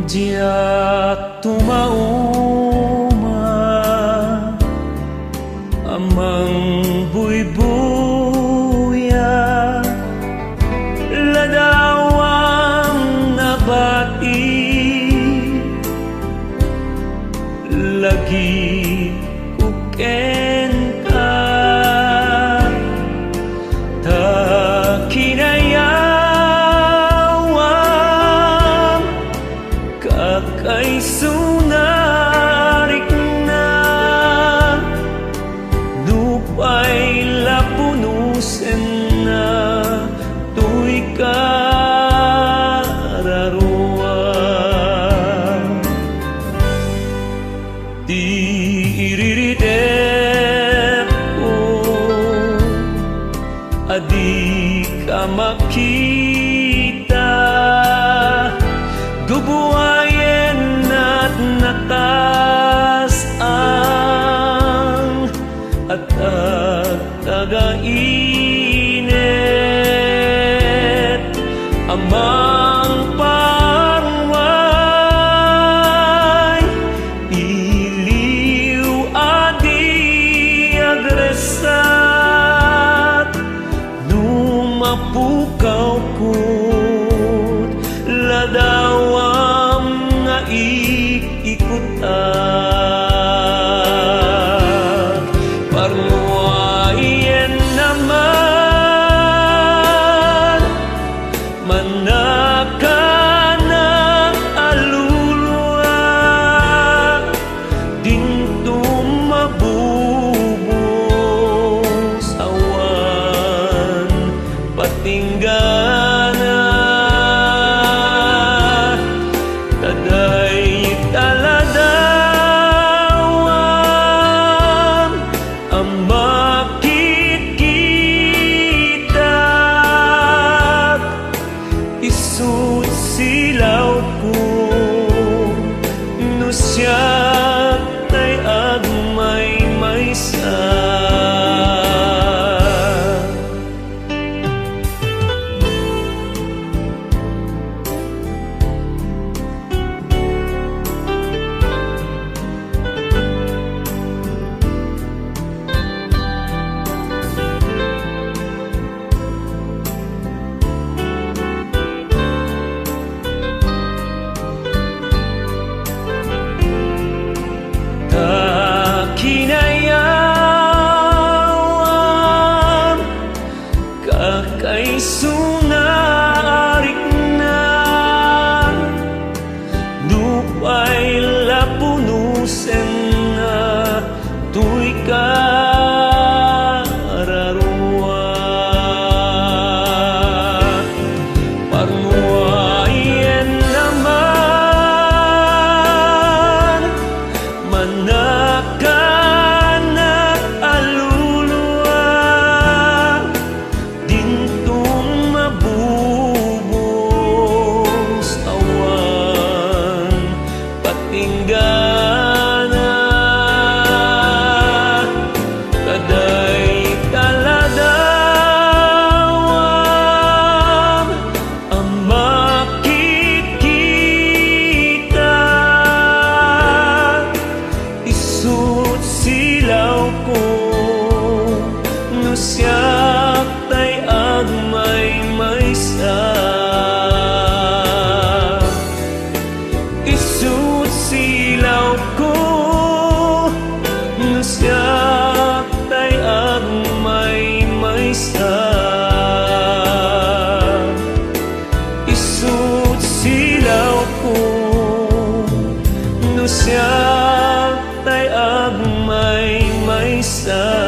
Diya tumauma amang buybuya ladawang nabati lagi uken ka ta kinayawang kakay sunarik na dupay lapunusen na tuy kararuan di iriridep ko adi ka makita dubuayen at natasang at tagainit amang parway iliw adi agresat numapukaw kut ladawam nga ikutan parwayen naman manakana alulwa dintum mabubos awan patinggana taday taladawan ang makikita isut silaw ko no siya tay agmay maysa kinayawang kakay sunarik na dupay lapunusen na tuy kararuan parwayen naman manaka patinggana kaday taladawan ang makikita isut silaw ko no siya tay agmay maysa isut silaw ko no siya tay agmay maysa isut silaw ko no siya tay agmay maysa